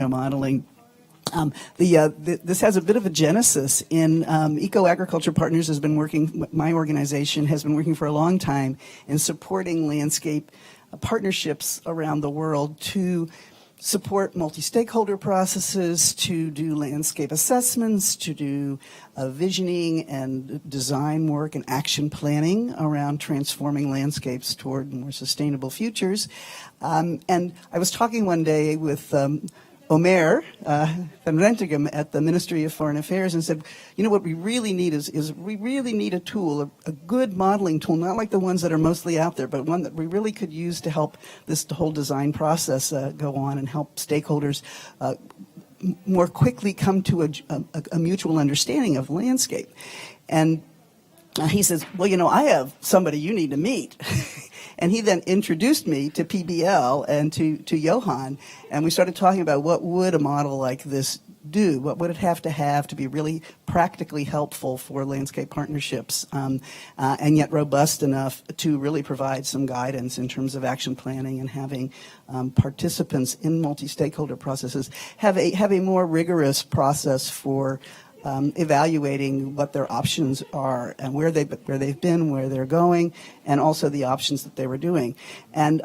modeling. This has a bit of a genesis in EcoAgriculture Partners has been working, my organization has been working for a long time in supporting landscape partnerships around the world to support multi-stakeholder processes, to do landscape assessments, to do visioning and design work and action planning around transforming landscapes toward more sustainable futures. And I was talking one day with Omer van Rentegem at the Ministry of Foreign Affairs and said, you know, what we really need is we really need a tool, a good modeling tool, not like the ones that are mostly out there, but one that we really could use to help this whole design process go on and help stakeholders more quickly come to a mutual understanding of landscape. And he says, well, you know, I have somebody you need to meet. And he then introduced me to PBL and to Johan, and we started talking about what would a model like this do? What would it have to be really practically helpful for landscape partnerships, and yet robust enough to really provide some guidance in terms of action planning and having participants in multi-stakeholder processes have a more rigorous process for evaluating what their options are and where they've been, where they're going, and also the options that they were doing. And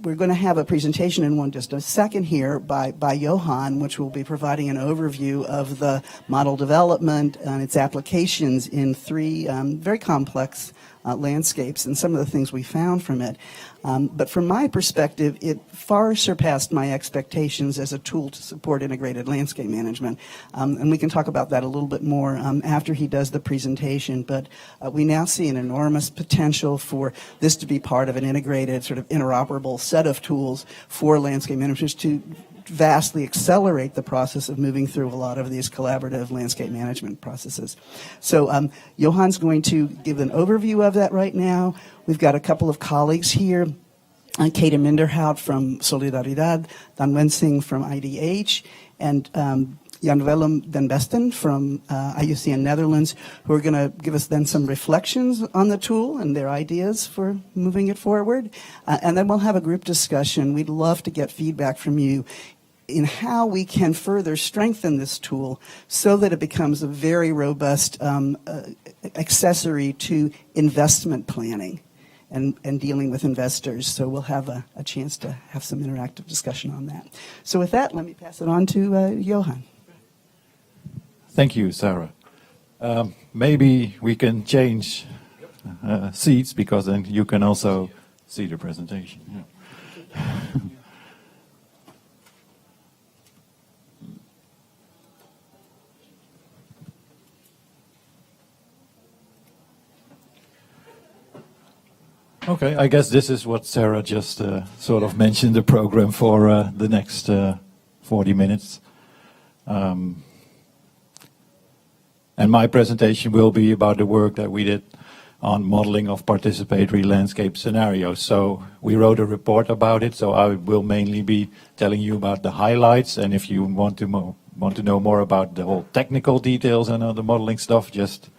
we're going to have a presentation in just a second here by Johan, which will be providing an overview of the model development and its applications in three very complex landscapes and some of the things we found from it. But from my perspective, it far surpassed my expectations as a tool to support integrated landscape management. And we can talk about that a little bit more after he does the presentation. But we now see an enormous potential for this to be part of an integrated, sort of interoperable set of tools for landscape managers to vastly accelerate the process of moving through a lot of these collaborative landscape management processes. So Johan's going to give an overview of that right now. We've got a couple of colleagues here, Kate Minderhout from Solidaridad, Dan Wensing from IDH, and Jan Willem den Besten from IUCN Netherlands, who are going to give us then some reflections on the tool and their ideas for moving it forward. And then we'll have a group discussion. We'd love to get feedback from you in how we can further strengthen this tool so that it becomes a very robust accessory to investment planning and dealing with investors. So we'll have a chance to have some interactive discussion on that. So with that, let me pass it on to Johan. Thank you, Sarah. Maybe we can change seats, because then you can also see the presentation. Yeah. Okay, I guess this is what Sarah just sort of mentioned, the program for the next 40 minutes. And my presentation will be about the work that we did on modeling of participatory landscape scenarios. So we wrote a report about it, so I will mainly be telling you about the highlights, and if you want to know more about the whole technical details and the modeling stuff, just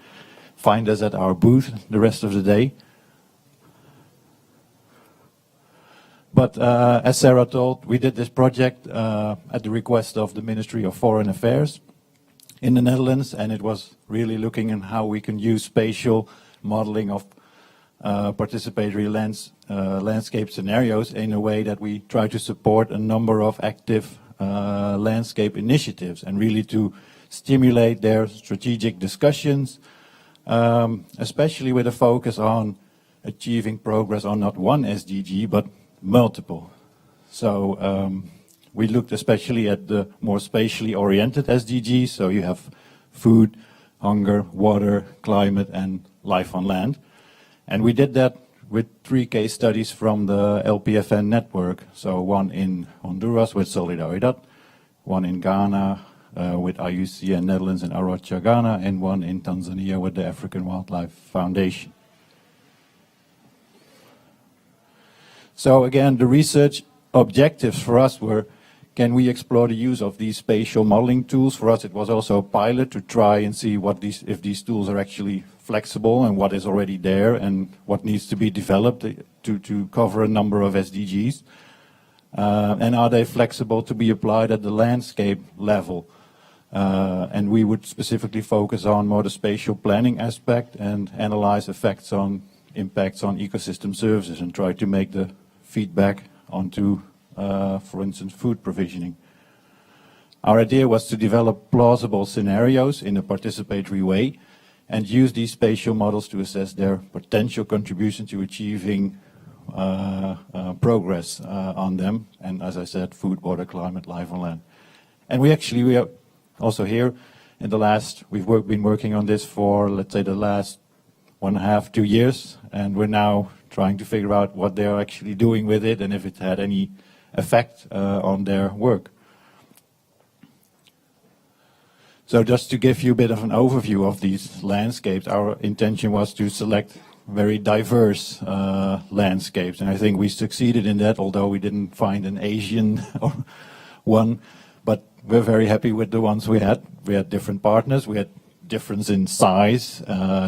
find us at our booth the rest of the day. But as Sarah told, we did this project at the request of the Ministry of Foreign Affairs in the Netherlands, and it was really looking at how we can use spatial modeling of participatory landscape scenarios in a way that we try to support a number of active landscape initiatives and really to stimulate their strategic discussions, especially with a focus on achieving progress on not one SDG but multiple. So we looked especially at the more spatially oriented SDGs, so you have food, hunger, water, climate, and life on land. And we did that with 3 case studies from the LPFN network. So one in Honduras with Solidaridad, one in Ghana with IUCN Netherlands and Arrocha Ghana, and one in Tanzania with the African Wildlife Foundation. So again, the research objectives for us were, can we explore the use of these spatial modeling tools? For us, it was also a pilot to try and see if these tools are actually flexible and what is already there and what needs to be developed to cover a number of SDGs. And are they flexible to be applied at the landscape level? And we would specifically focus on more the spatial planning aspect and analyze impacts on ecosystem services and try to make the feedback onto, for instance, food provisioning. Our idea was to develop plausible scenarios in a participatory way and use these spatial models to assess their potential contribution to achieving progress on them. And as I said, food, water, climate, life on land. And we are also here in the last, been working on this for, let's say, the last 1.5, 2 years, and we're now trying to figure out what they're actually doing with it and if it had any effect on their work. So just to give you a bit of an overview of these landscapes, our intention was to select very diverse landscapes, and I think we succeeded in that, although we didn't find an Asian one, but we're very happy with the ones we had. We had different partners, we had difference in size,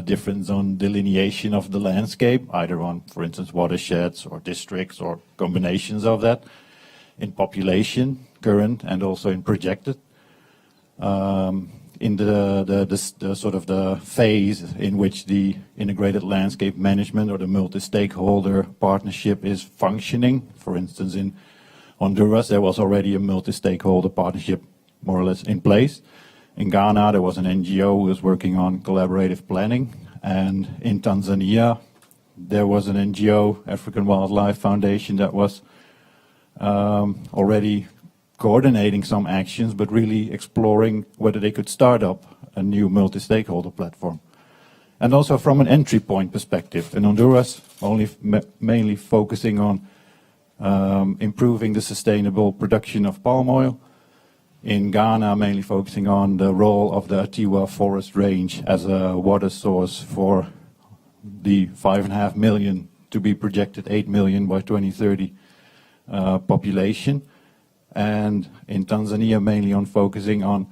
difference on delineation of the landscape, either on, for instance, watersheds or districts or combinations of that, in population, current, and also in projected. In the sort of the phase in which the integrated landscape management or the multi-stakeholder partnership is functioning. For instance, in Honduras, there was already a multi-stakeholder partnership more or less in place. In Ghana, there was an NGO who was working on collaborative planning. And in Tanzania, there was an NGO, African Wildlife Foundation, that was already coordinating some actions, but really exploring whether they could start up a new multi-stakeholder platform. And also from an entry point perspective, in Honduras, mainly focusing on improving the sustainable production of palm oil. In Ghana, mainly focusing on the role of the Atiwa forest range as a water source for the 5.5 million to be projected 8 million by 2030 population. And in Tanzania, mainly on focusing on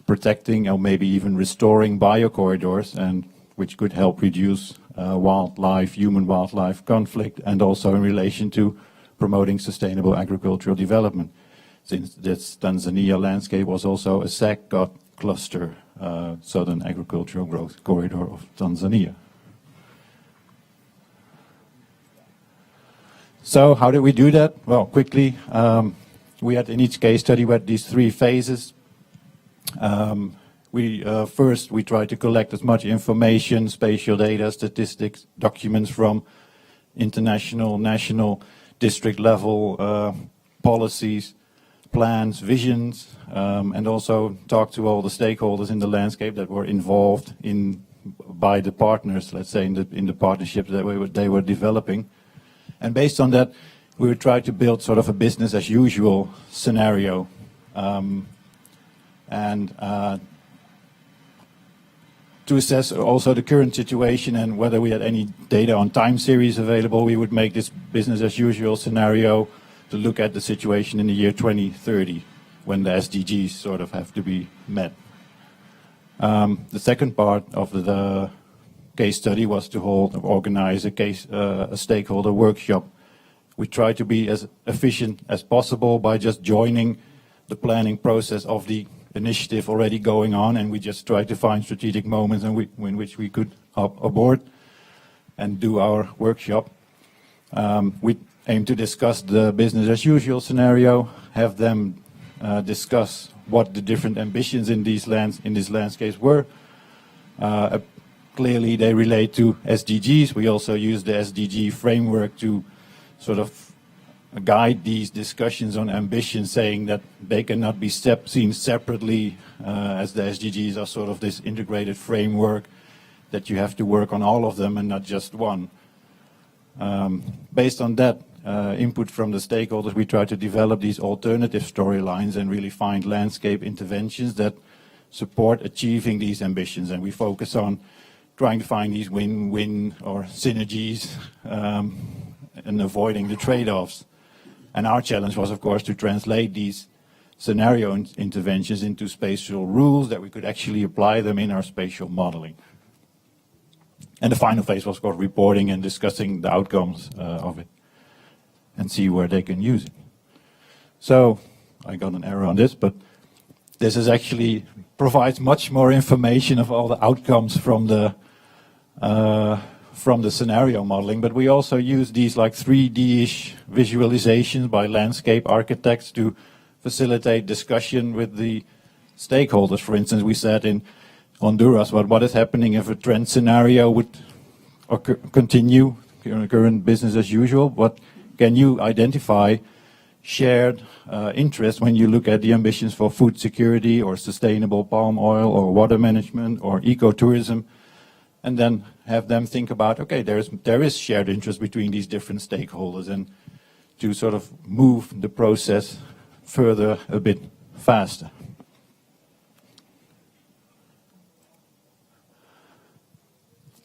protecting or maybe even restoring biocorridors, and which could help reduce human-wildlife conflict, and also in relation to promoting sustainable agricultural development. Since this Tanzania landscape was also a SAGCOT cluster, Southern Agricultural Growth Corridor of Tanzania. So how did we do that? Well, quickly, we had in each case study we had these 3 phases. First, we tried to collect as much information, spatial data, statistics, documents from international, national, district level policies, plans, visions, and also talk to all the stakeholders in the landscape that were involved by the partners, let's say, in the partnerships that they were developing. And based on that, we would try to build sort of a business as usual scenario. To assess also the current situation and whether we had any data on time series available, we would make this business as usual scenario to look at the situation in the year 2030, when the SDGs sort of have to be met. The second part of the case study was to organize a stakeholder workshop. We try to be as efficient as possible by just joining the planning process of the initiative already going on, and we just try to find strategic moments in which we could hop aboard and do our workshop. We aim to discuss the business as usual scenario, have them discuss what the different ambitions in these landscapes were. Clearly they relate to SDGs. We also use the SDG framework to sort of guide these discussions on ambition, saying that they cannot be seen separately, as the SDGs are sort of this integrated framework that you have to work on all of them and not just one. Based on that input from the stakeholders, we try to develop these alternative storylines and really find landscape interventions that support achieving these ambitions. And we focus on trying to find these win-win or synergies and avoiding the trade-offs. And our challenge was, of course, to translate these scenario interventions into spatial rules that we could actually apply them in our spatial modeling. And the final phase was, of course, reporting and discussing the outcomes of it. and see where they can use it. So I got an error on this, but this is actually provides much more information of all the outcomes from the scenario modeling. But we also use these like 3D-ish visualizations by landscape architects to facilitate discussion with the stakeholders. For instance, we said in Honduras, what is happening if a trend scenario would continue, current business as usual? What can you identify shared interest when you look at the ambitions for food security or sustainable palm oil or water management or ecotourism, and then have them think about, okay, there is shared interest between these different stakeholders, and to sort of move the process further a bit faster.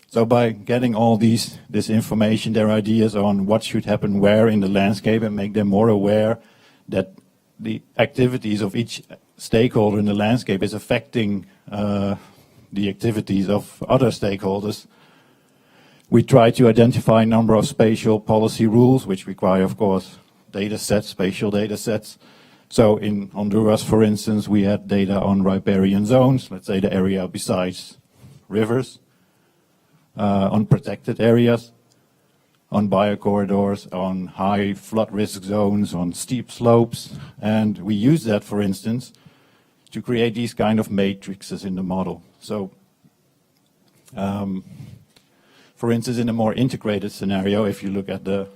So by getting all this information, their ideas on what should happen where in the landscape, and make them more aware that the activities of each stakeholder in the landscape is affecting the activities of other stakeholders, we try to identify a number of spatial policy rules, which require, of course, data sets, spatial data sets. So in Honduras, for instance, we had data on riparian zones, let's say the area besides rivers, on protected areas, on biocorridors, on high flood risk zones, on steep slopes. And we use that, for instance, to create these kind of matrices in the model. So, for instance, in a more integrated scenario, if you look at the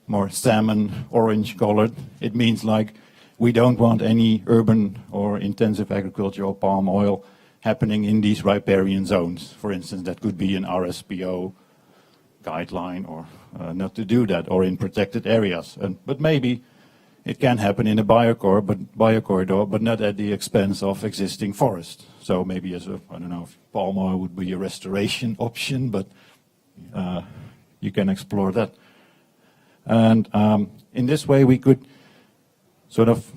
more salmon orange colored, it means like we don't want any urban or intensive agricultural palm oil happening in these riparian zones. For instance, that could be an RSPO guideline, or not to do that, or in protected areas. But maybe it can happen in a biocorridor, but not at the expense of existing forest. So maybe I don't know if palm oil would be a restoration option, but you can explore that. And in this way, we could sort of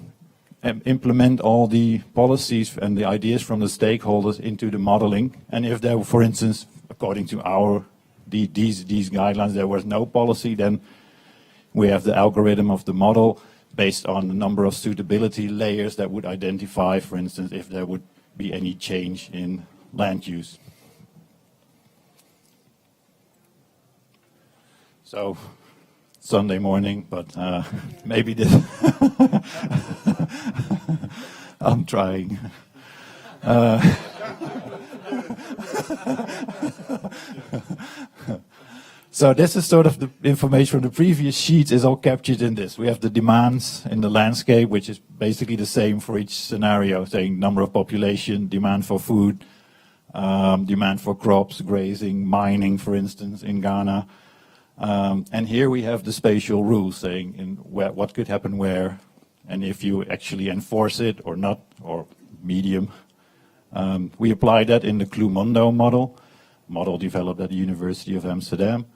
implement all the policies and the ideas from the stakeholders into the modeling. And if there were, for instance, according to these guidelines, there was no policy, then we have the algorithm of the model based on a number of suitability layers that would identify, for instance, if there would be any change in land use. So, Sunday morning, but maybe this. I'm trying. So this is sort of the information from the previous sheets is all captured in this. We have the demands in the landscape, which is basically the same for each scenario, saying number of population, demand for food, demand for crops, grazing, mining, for instance, in Ghana. And here we have the spatial rules saying what could happen where, and if you actually enforce it or not, or medium. We apply that in the Clumondo model developed at the University of Amsterdam.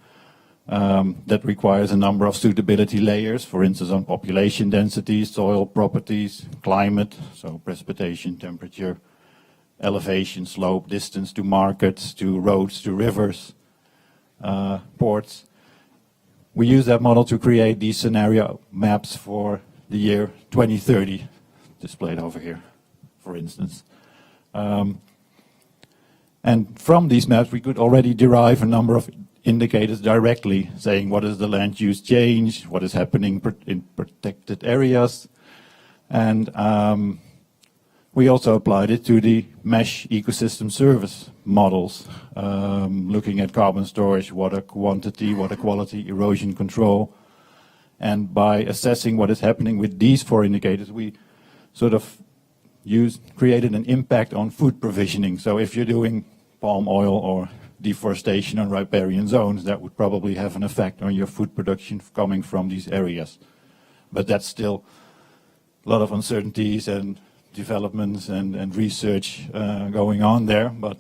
That requires a number of suitability layers, for instance, on population density, soil properties, climate, so precipitation, temperature, elevation, slope, distance to markets, to roads, to rivers, ports. We use that model to create these scenario maps for the year 2030, displayed over here, for instance. And from these maps, we could already derive a number of indicators directly, saying what is the land use change, what is happening in protected areas. And we also applied it to the mesh ecosystem service models, looking at carbon storage, water quantity, water quality, erosion control. And by assessing what is happening with these four indicators, we sort of created an impact on food provisioning. So if you're doing palm oil or deforestation on riparian zones, that would probably have an effect on your food production coming from these areas. But that's still a lot of uncertainties and developments and research going on there. But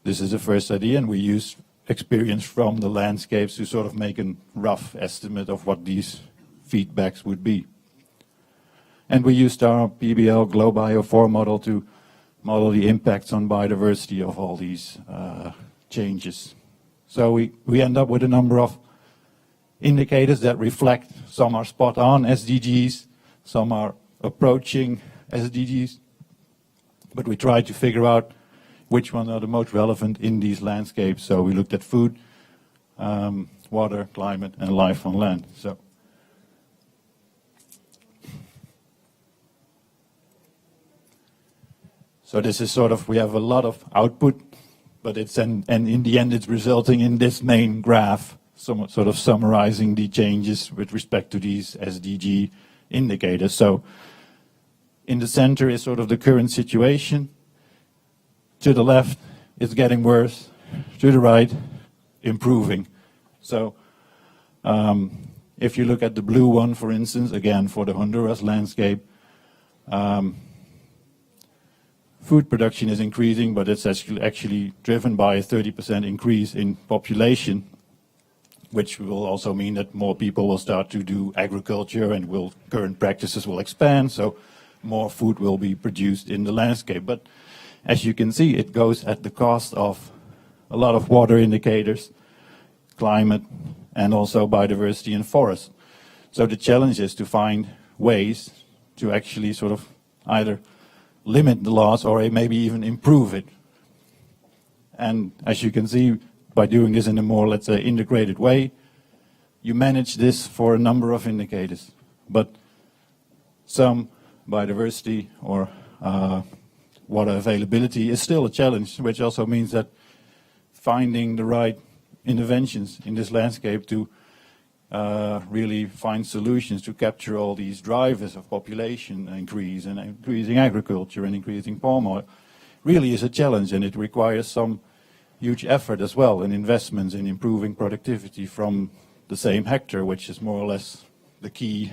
this is the first idea, and we use experience from the landscapes to sort of make a rough estimate of what these feedbacks would be. And we used our PBL GloBio4 model to model the impacts on biodiversity of all these changes. So we end up with a number of indicators that reflect. Some are spot on SDGs, some are approaching SDGs, but we try to figure out which ones are the most relevant in these landscapes. So we looked at food, water, climate, and life on land. So this is sort of, we have a lot of output, but it's, and in the end it's resulting in this main graph, sort of summarizing the changes with respect to these SDG indicators. So in the center is sort of the current situation. To the left, it's getting worse. To the right, improving. So if you look at the blue one, for instance, again for the Honduras landscape, food production is increasing, but it's actually driven by a 30% increase in population, which will also mean that more people will start to do agriculture and current practices will expand, so more food will be produced in the landscape. But as you can see, it goes at the cost of a lot of water indicators, climate, and also biodiversity and forest. So the challenge is to find ways to actually sort of either limit the loss or maybe even improve it. And as you can see, by doing this in a more, let's say, integrated way, you manage this for a number of indicators. But some biodiversity or water availability is still a challenge, which also means that finding the right interventions in this landscape to really find solutions to capture all these drivers of population increase and increasing agriculture and increasing palm oil really is a challenge, and it requires some huge effort as well and investments in improving productivity from the same hectare, which is more or less the key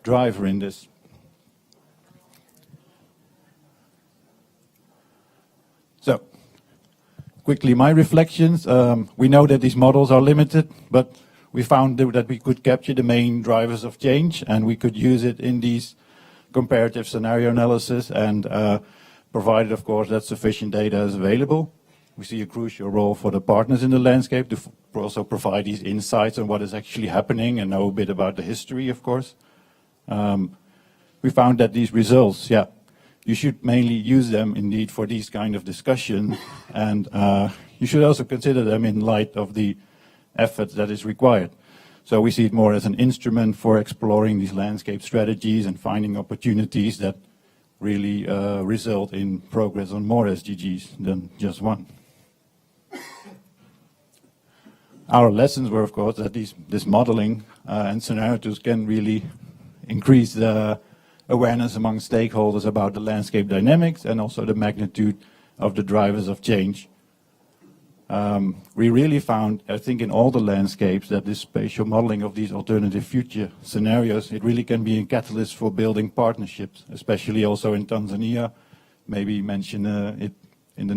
driver in this. So, quickly, my reflections. We know that these models are limited, but we found that we could capture the main drivers of change, and we could use it in these comparative scenario analysis, and provided, of course, that sufficient data is available. We see a crucial role for the partners in the landscape to also provide these insights on what is actually happening and know a bit about the history, of course. We found that these results, you should mainly use them indeed for these kind of discussion, and you should also consider them in light of the effort that is required. So we see it more as an instrument for exploring these landscape strategies and finding opportunities that really result in progress on more SDGs than just one. Our lessons were, of course, that this modeling and scenarios can really increase the awareness among stakeholders about the landscape dynamics and also the magnitude of the drivers of change. We really found, I think, in all the landscapes that this spatial modeling of these alternative future scenarios, it really can be a catalyst for building partnerships, especially also in Tanzania. Maybe mention it in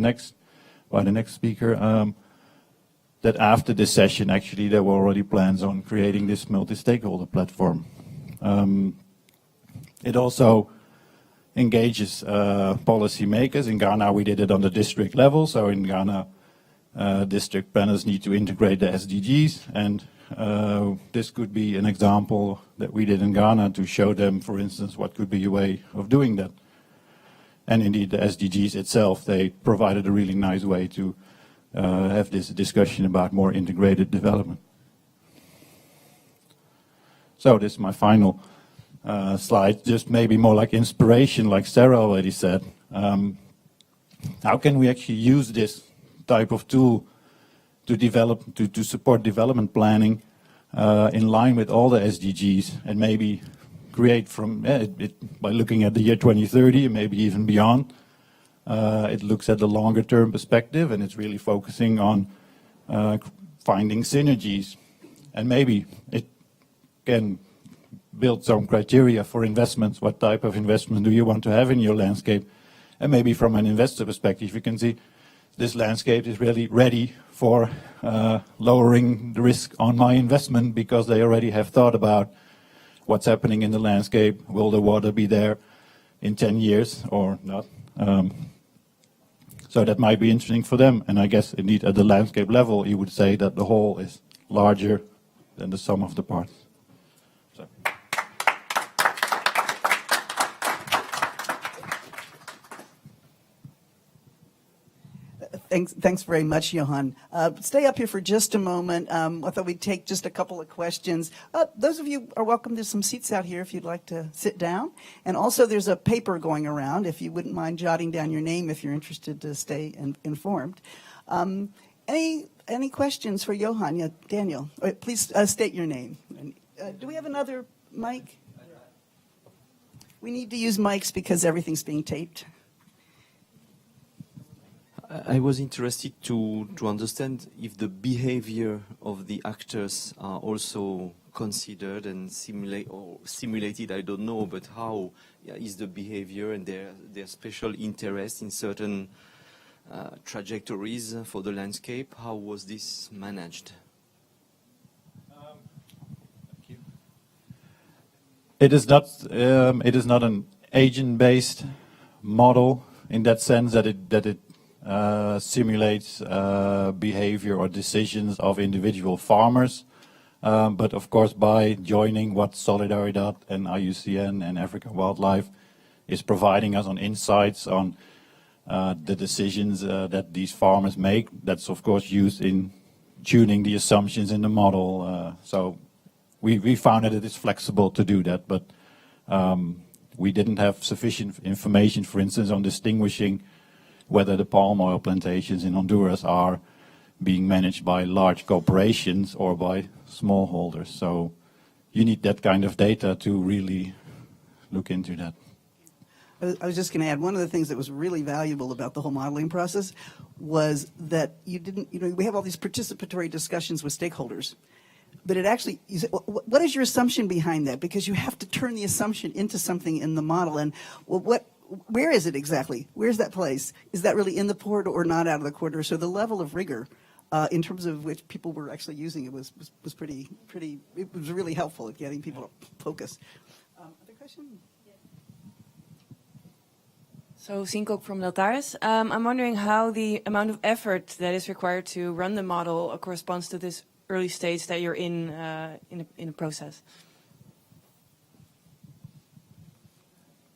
by the next speaker, that after this session, actually, there were already plans on creating this multi-stakeholder platform. It also engages policymakers. In Ghana, we did it on the district level. So in Ghana, district planners need to integrate the SDGs, and this could be an example that we did in Ghana to show them, for instance, what could be a way of doing that. And indeed, the SDGs itself, they provided a really nice way to have this discussion about more integrated development. So this is my final slide, just maybe more like inspiration, like Sarah already said. How can we actually use this type of tool to develop, to support development planning in line with all the SDGs, and maybe create from by looking at the year 2030 and maybe even beyond. It looks at the longer term perspective, and it's really focusing on finding synergies, and maybe it can build some criteria for investments. What type of investment do you want to have in your landscape? And maybe from an investor perspective, you can see this landscape is really ready for lowering the risk on my investment, because they already have thought about what's happening in the landscape. Will the water be there in 10 years or not? So that might be interesting for them. And I guess indeed at the landscape level, you would say that the whole is larger than the sum of the parts. So. Thanks very much, Johan. Stay up here for just a moment. I thought we'd take just a couple of questions. Those of you are welcome. There's some seats out here if you'd like to sit down. And also there's a paper going around if you wouldn't mind jotting down your name if you're interested to stay informed. Any questions for Johan? Yeah, Daniel, please state your name. Do we have another mic? We need to use mics because everything's being taped. I was interested to understand if the behavior of the actors are also considered and simulated, I don't know, but how is the behavior and their special interest in certain trajectories for the landscape? How was this managed? Thank you. It is not an agent-based model in that sense that it simulates behavior or decisions of individual farmers. But of course, by joining what Solidaridad and IUCN and African Wildlife is providing us on insights on the decisions that these farmers make, that's of course used in tuning the assumptions in the model. So we found that it is flexible to do that, but we didn't have sufficient information, for instance, on distinguishing whether the palm oil plantations in Honduras are being managed by large corporations or by smallholders. So you need that kind of data to really look into that. I was just going to add, one of the things that was really valuable about the whole modeling process was that we have all these participatory discussions with stakeholders, but it actually, you say, what is your assumption behind that? Because you have to turn the assumption into something in the model. And where is it exactly? Where's that place? Is that really in the corridor or not out of the corridor? So the level of rigor in terms of which people were actually using it was pretty, it was really helpful at getting people to focus. Other question? So Sinkok from Deltaris. I'm wondering how the amount of effort that is required to run the model corresponds to this early stage that you're in a process.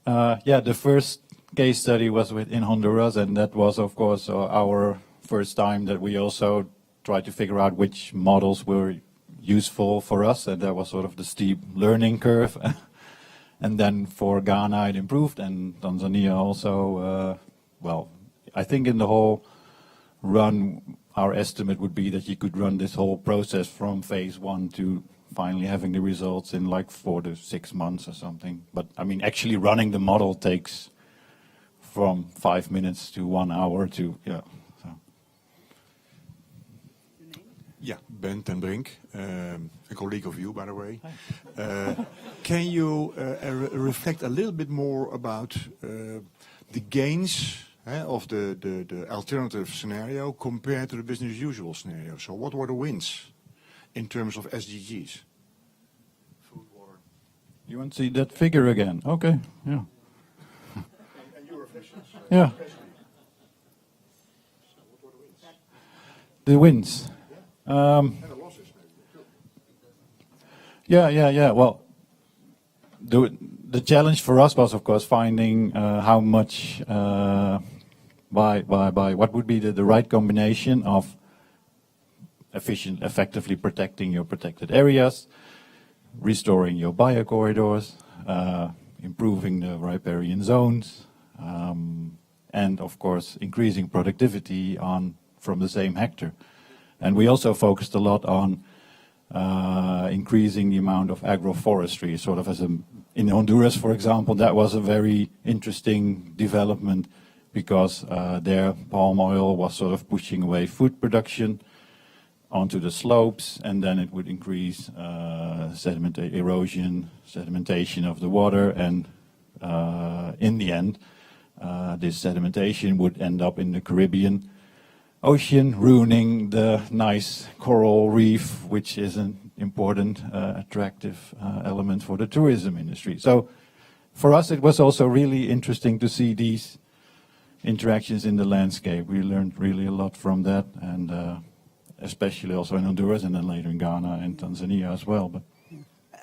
The first case study was in Honduras, and that was, of course, our first time that we also tried to figure out which models were useful for us, and that was sort of the steep learning curve. And then for Ghana it improved, and Tanzania also. I think in the whole run, our estimate would be that you could run this whole process from phase 1 to finally having the results in like 4 to 6 months or something. But I mean, actually running the model takes from 5 minutes to 1 hour to, So. Yeah, Ben ten Brink, a colleague of you, by the way. Can you reflect a little bit more about the gains of the alternative scenario compared to the business as usual scenario? So what were the wins in terms of SDGs? Food, water. You want to see that figure again? Okay, yeah. And your reflections. Yeah. So what were the wins? The wins. And the losses, maybe. Yeah. Well, the challenge for us was, of course, finding how much by what would be the right combination of effectively protecting your protected areas, restoring your biocorridors, improving the riparian zones, and of course increasing productivity from the same hectare. And we also focused a lot on increasing the amount of agroforestry, sort of in Honduras, for example. That was a very interesting development because their palm oil was sort of pushing away food production onto the slopes, and then it would increase erosion, sedimentation of the water, and in the end, this sedimentation would end up in the Caribbean Ocean, ruining the nice coral reef, which is an important, attractive element for the tourism industry. So for us, it was also really interesting to see these interactions in the landscape. We learned really a lot from that, and especially also in Honduras and then later in Ghana and Tanzania as well. But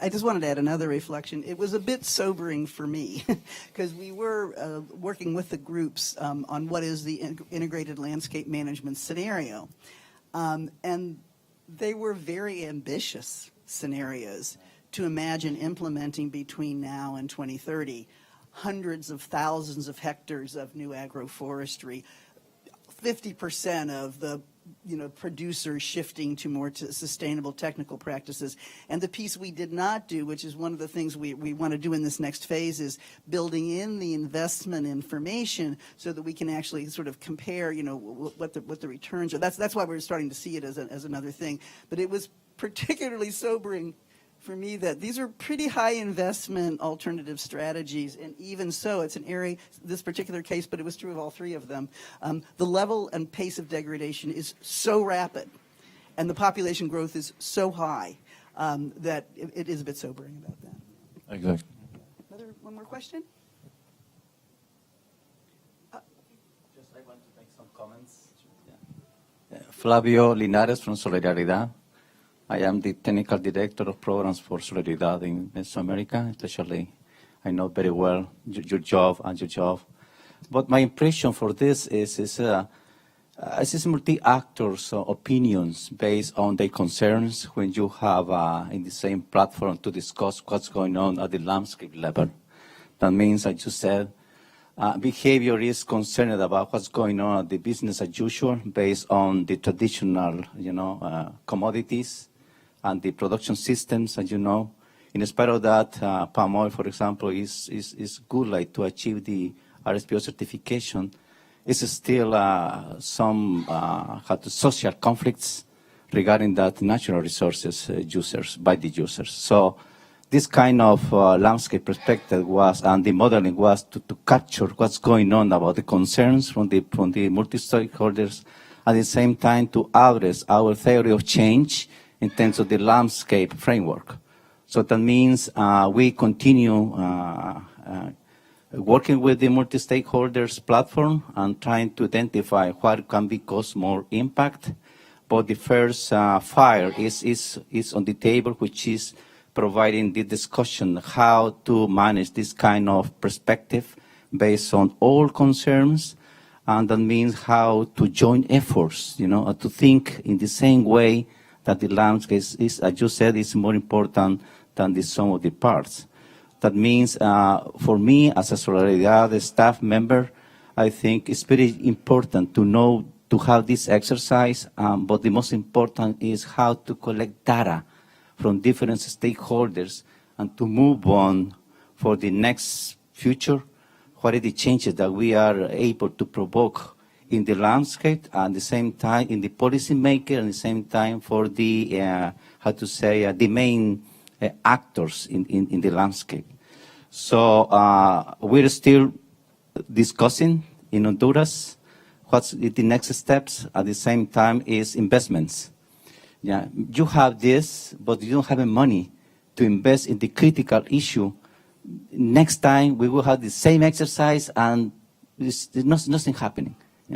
I just wanted to add another reflection. It was a bit sobering for me because we were working with the groups on what is the integrated landscape management scenario. And they were very ambitious scenarios to imagine implementing between now and 2030. Hundreds of thousands of hectares of new agroforestry, 50% of the producers shifting to more sustainable technical practices. And the piece we did not do, which is one of the things we want to do in this next phase, is building in the investment information so that we can actually sort of compare, what the returns are. That's why we're starting to see it as another thing. But it was particularly sobering for me that these are pretty high investment alternative strategies, and even so, it's an area, this particular case, but it was true of all three of them, the level and pace of degradation is so rapid, and the population growth is so high that it is a bit sobering about that. exactly. One more question? Just I want to make some comments. Flavio Linares from Solidaridad. I am the Technical Director of Programs for Solidaridad in Mesoamerica, especially I know very well your job. But my impression for this is multi-actors' opinions based on their concerns when you have in the same platform to discuss what's going on at the landscape level. That means, as you said, behavior is concerned about what's going on at the business as usual based on the traditional, commodities and the production systems, as you know. In spite of that, palm oil, for example, is good, like to achieve the RSPO certification. It's still some social conflicts regarding that natural resources users by the users. So this kind of landscape perspective was, and the modeling was to capture what's going on about the concerns from the multi-stakeholders, at the same time to address our theory of change in terms of the landscape framework. So that means we continue working with the multi-stakeholders platform and trying to identify what can be cause more impact. But the first fire is on the table, which is providing the discussion how to manage this kind of perspective based on all concerns. And that means how to join efforts, to think in the same way that the landscape is, as you said, is more important than the sum of the parts. That means, for me, as a Solidaridad staff member, I think it's very important to know, to have this exercise, but the most important is how to collect data from different stakeholders and to move on for the next future. What are the changes that we are able to provoke in the landscape, and at the same time in the policy maker, and at the same time for the, the main actors in the landscape. So we're still discussing in Honduras what's the next steps. At the same time is investments. Yeah, you have this, but you don't have the money to invest in the critical issue. Next time we will have the same exercise and there's nothing happening.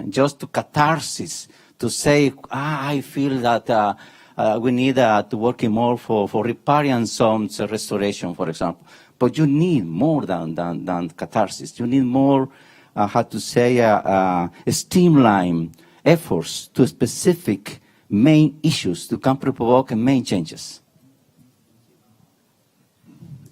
Just to catharsis, to say, I feel that we need to work more for riparian zones restoration, for example. But you need more than catharsis. You need more, streamline efforts to specific main issues to can provoke main changes.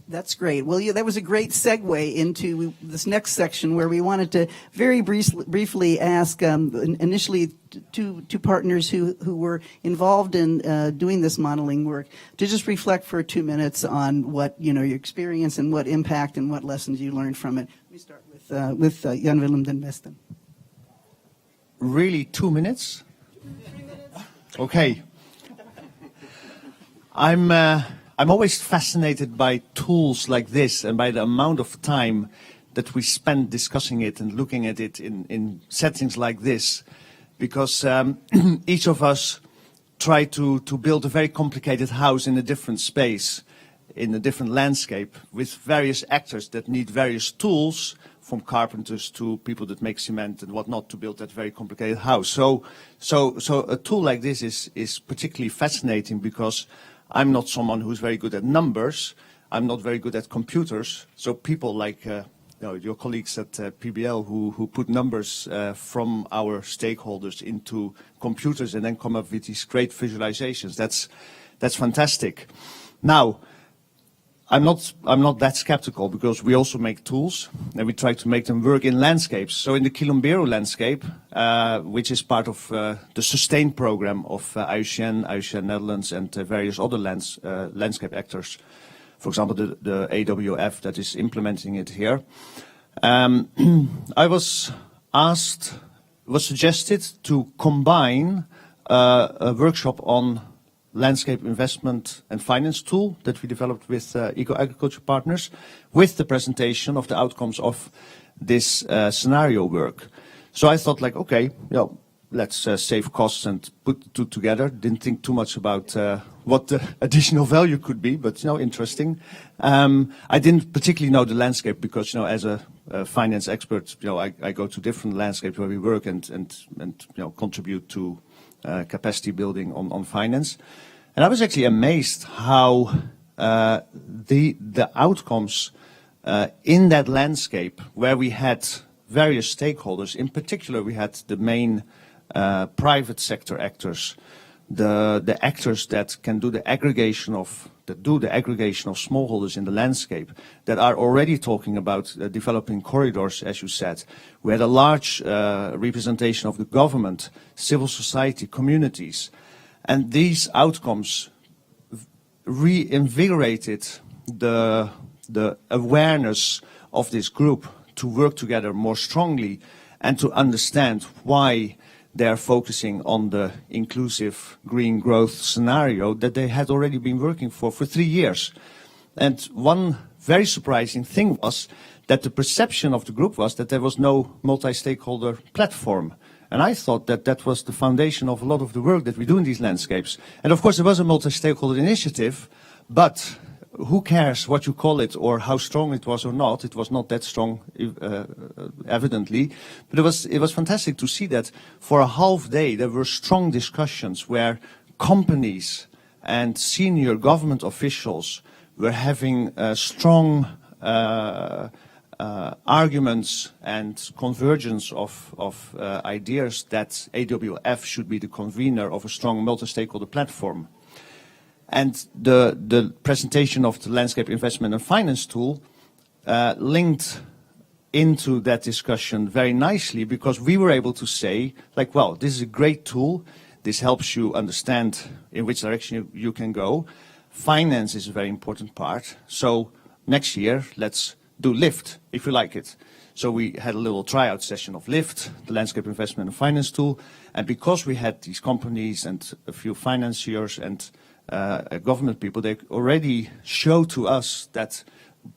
That's great. Well, that was a great segue into this next section where we wanted to very briefly ask initially two partners who were involved in doing this modeling work to just reflect for 2 minutes on what your experience and what impact and what lessons you learned from it. Let me start with Jan Willem den Besten. Really, 2 minutes? Okay. I'm always fascinated by tools like this and by the amount of time that we spend discussing it and looking at it in settings like this, because each of us try to build a very complicated house in a different space. in a different landscape with various actors that need various tools, from carpenters to people that make cement and whatnot, to build that very complicated house. So a tool like this is particularly fascinating because I'm not someone who's very good at numbers. I'm not very good at computers. So people like your colleagues at PBL who put numbers from our stakeholders into computers and then come up with these great visualizations. That's fantastic. Now, I'm not that skeptical because we also make tools and we try to make them work in landscapes. So in the Quilombeiro landscape, which is part of the Sustain program of IUCN Netherlands and various other landscape actors, for example, the AWF that is implementing it here, I was suggested to combine a workshop on landscape investment and finance tool that we developed with EcoAgriculture partners, with the presentation of the outcomes of this scenario work. So I thought, like, okay, let's save costs and put the two together. Didn't think too much about what the additional value could be, but interesting. I didn't particularly know the landscape because as a finance expert, I go to different landscapes where we work and contribute to capacity building on finance. And I was actually amazed how the outcomes in that landscape where we had various stakeholders, in particular we had the main private sector actors, the actors that can do the aggregation of smallholders in the landscape, that are already talking about developing corridors, as you said. We had a large representation of the government, civil society, communities, and these outcomes reinvigorated the awareness of this group to work together more strongly and to understand why they are focusing on the inclusive green growth scenario that they had already been working for 3 years. And one very surprising thing was that the perception of the group was that there was no multi-stakeholder platform. And I thought that that was the foundation of a lot of the work that we do in these landscapes. And of course, it was a multi-stakeholder initiative, but who cares what you call it or how strong it was or not? It was not that strong, evidently. But it was fantastic to see that for a half day there were strong discussions where companies and senior government officials were having strong arguments and convergence of ideas that AWF should be the convener of a strong multi-stakeholder platform. And the presentation of the Landscape Investment and Finance tool linked into that discussion very nicely, because we were able to say, like, well, this is a great tool. This helps you understand in which direction you can go. Finance is a very important part. So next year, let's do LIFT, if you like it. So we had a little tryout session of LIFT, the Landscape Investment and Finance tool. And because we had these companies and a few financiers and government people, they already show to us that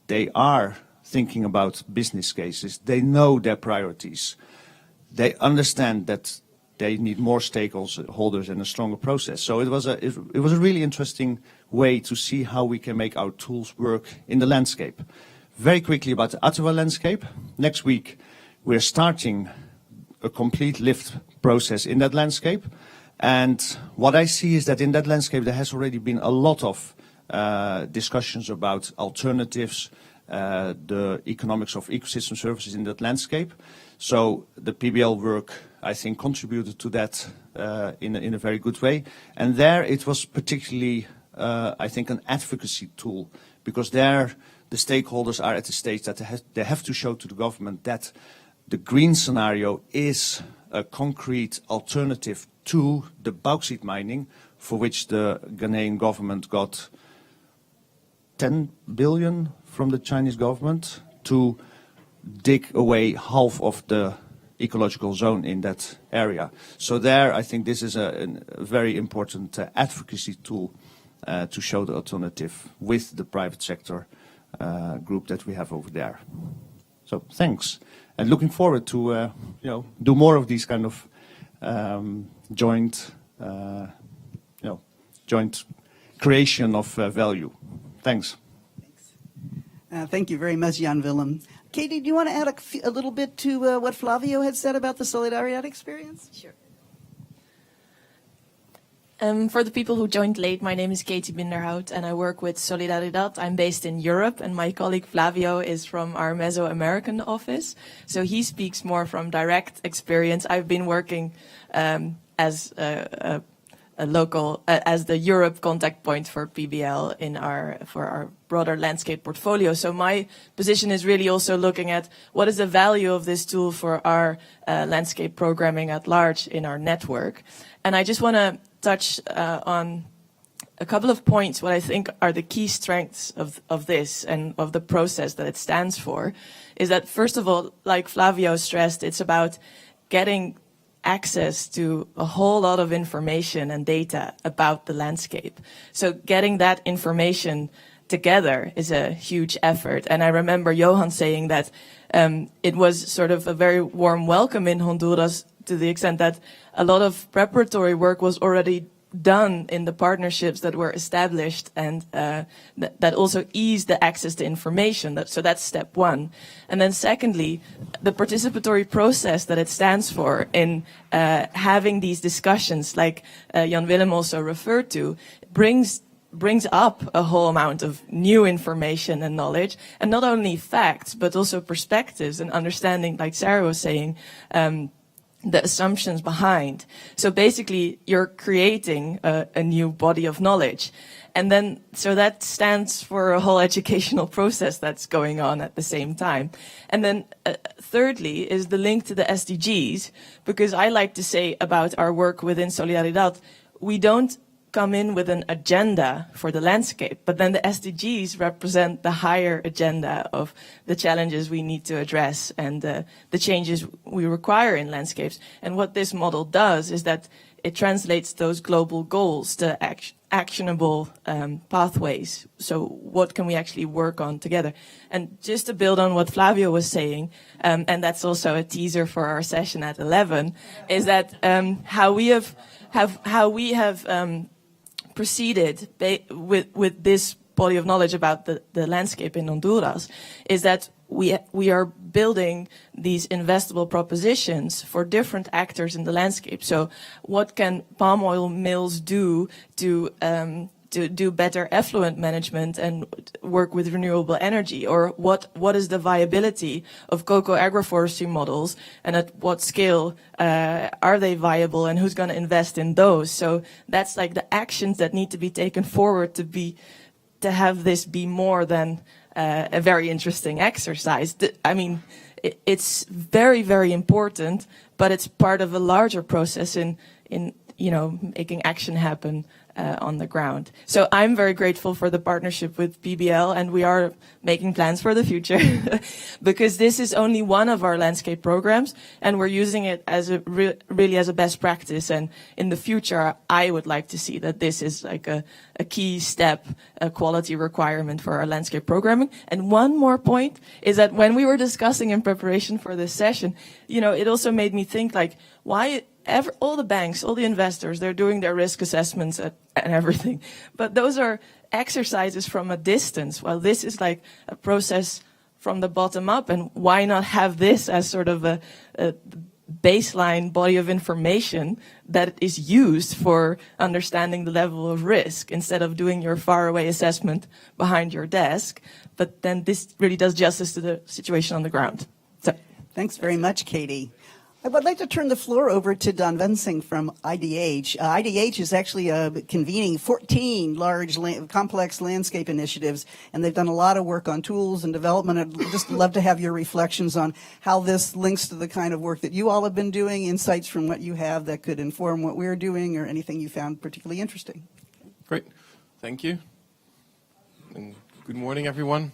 they are thinking about business cases. They know their priorities. They understand that they need more stakeholders and a stronger process. So it was a really interesting way to see how we can make our tools work in the landscape. Very quickly about the Ottawa landscape. Next week, we're starting a complete LIFT process in that landscape. And what I see is that in that landscape, there has already been a lot of discussions about alternatives, the economics of ecosystem services in that landscape. So the PBL work, I think, contributed to that in a very good way. And there it was particularly, I think, an advocacy tool, because there the stakeholders are at the stage that they have to show to the government that the green scenario is a concrete alternative to the bauxite mining, for which the Ghanaian government got 10 billion from the Chinese government to dig away half of the ecological zone in that area. So there, I think this is a very important advocacy tool to show the alternative with the private sector group that we have over there. So thanks, and looking forward to do more of these kind of joint creation of value. Thanks. Thank you very much, Jan Willem. Katie, do you want to add a little bit to what Flavio had said about the Solidaridad experience? Sure. For the people who joined late, my name is Katie Binderhout and I work with Solidaridad. I'm based in Europe and my colleague Flavio is from our Mesoamerican office. So he speaks more from direct experience. I've been working as a local, as the Europe contact point for PBL for our broader landscape portfolio. So my position is really also looking at what is the value of this tool for our landscape programming at large in our network. And I just want to touch on a couple of points, what I think are the key strengths of this and of the process that it stands for, is that first of all, like Flavio stressed, it's about getting access to a whole lot of information and data about the landscape. So getting that information together is a huge effort. And I remember Johan saying that it was sort of a very warm welcome in Honduras, to the extent that a lot of preparatory work was already done in the partnerships that were established, and that also eased the access to information. So that's step one. And then secondly, the participatory process that it stands for in having these discussions, like Jan Willem also referred to, brings up a whole amount of new information and knowledge, and not only facts, but also perspectives and understanding, like Sarah was saying, the assumptions behind. So basically, you're creating a new body of knowledge. And then, so that stands for a whole educational process that's going on at the same time. And then thirdly is the link to the SDGs, because I like to say about our work within Solidaridad, we don't come in with an agenda for the landscape, but then the SDGs represent the higher agenda of the challenges we need to address and the changes we require in landscapes. And what this model does is that it translates those global goals to actionable pathways. So what can we actually work on together? And just to build on what Flavio was saying, and that's also a teaser for our session at 11, is that how we have proceeded with this body of knowledge about the landscape in Honduras is that we are building these investable propositions for different actors in the landscape. So what can palm oil mills do to do better effluent management and work with renewable energy? Or what is the viability of cocoa agroforestry models, and at what scale are they viable, and who's going to invest in those? So that's like the actions that need to be taken forward to have this be more than a very interesting exercise. I mean, it's very, very important, but it's part of a larger process in making action happen on the ground. So I'm very grateful for the partnership with PBL, and we are making plans for the future because this is only one of our landscape programs, and we're using it as really as a best practice. And in the future, I would like to see that this is like a key step, a quality requirement for our landscape programming. And one more point is that when we were discussing in preparation for this session, it also made me think, like, why all the banks, all the investors, they're doing their risk assessments and everything. But those are exercises from a distance, while this is like a process from the bottom up. And why not have this as sort of a baseline body of information that is used for understanding the level of risk, instead of doing your faraway assessment behind your desk? But then this really does justice to the situation on the ground. So, thanks very much, Katie. I would like to turn the floor over to Don Vensing from IDH. IDH is actually convening 14 large, complex landscape initiatives, and they've done a lot of work on tools and development. I'd just love to have your reflections on how this links to the kind of work that you all have been doing, insights from what you have that could inform what we're doing, or anything you found particularly interesting. Great. Thank you. And good morning, everyone.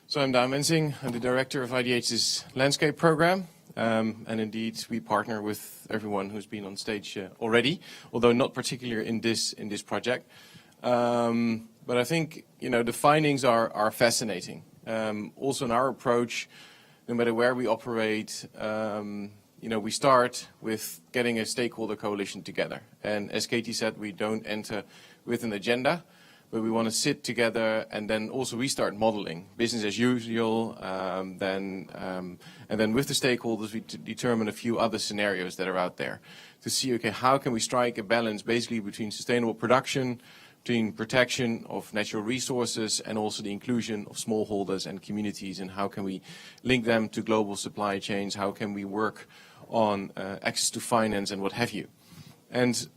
So I'm Don Vensing. I'm the director of IDH's landscape program. And indeed, we partner with everyone who's been on stage already, although not particularly in this project. But I think the findings are fascinating. Also, in our approach, no matter where we operate, we start with getting a stakeholder coalition together. And as Katie said, we don't enter with an agenda, where we want to sit together, and then also we start modeling business as usual. And then with the stakeholders, we determine a few other scenarios that are out there to see, okay, how can we strike a balance basically between sustainable production, between protection of natural resources, and also the inclusion of smallholders and communities, and how can we link them to global supply chains, how can we work on access to finance and what have you. And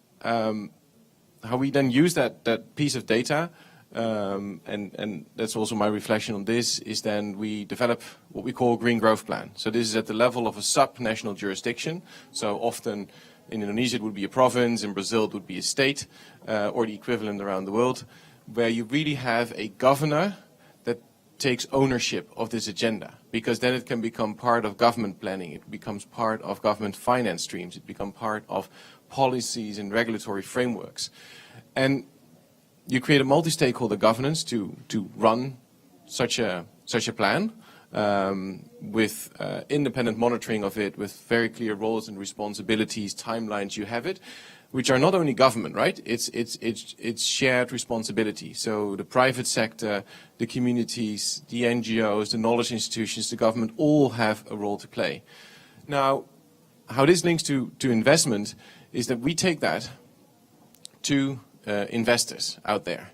how we then use that piece of data, and that's also my reflection on this, is then we develop what we call a green growth plan. So this is at the level of a sub-national jurisdiction. So often in Indonesia it would be a province, in Brazil it would be a state, or the equivalent around the world, where you really have a governor that takes ownership of this agenda, because then it can become part of government planning, it becomes part of government finance streams, it becomes part of policies and regulatory frameworks. And you create a multi-stakeholder governance to run such a plan, with independent monitoring of it, with very clear roles and responsibilities, timelines. You have it, which are not only government, right? It's shared responsibility. So the private sector, the communities, the NGOs, the knowledge institutions, the government all have a role to play. Now, how this links to investment is that we take that to investors out there.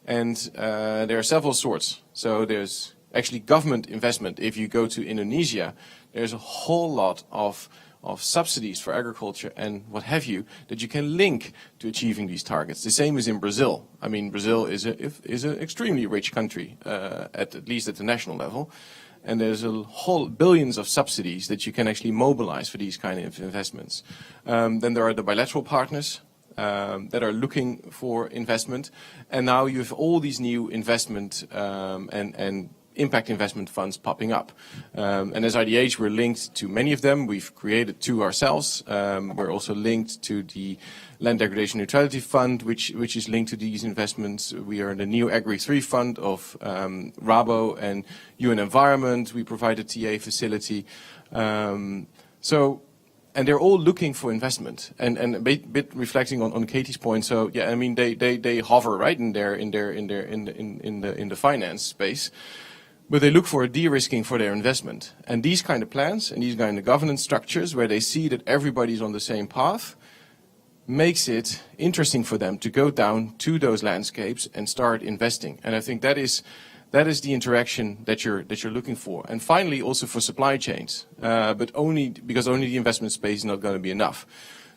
And there are several sorts. So there's actually government investment. If you go to Indonesia, there's a whole lot of subsidies for agriculture and what have you that you can link to achieving these targets. The same as in Brazil. I mean, Brazil is an extremely rich country, at least at the national level. And there's a whole billions of subsidies that you can actually mobilize for these kind of investments. Then there are the bilateral partners that are looking for investment. And now you have all these new investment and impact investment funds popping up. And as IDH, we're linked to many of them. We've created two ourselves. We're also linked to the Land Degradation Neutrality Fund, which is linked to these investments. We are in the Neo Agri 3 Fund of Rabo and UN Environment. We provide a TA facility. And they're all looking for investment, and a bit reflecting on Katie's point. So yeah, I mean they hover right in the finance space, but they look for a de-risking for their investment. And these kind of plans and these kind of governance structures, where they see that everybody's on the same path, makes it interesting for them to go down to those landscapes and start investing. And I think that is the interaction that you're looking for. And finally, also for supply chains, but only because only the investment space is not going to be enough.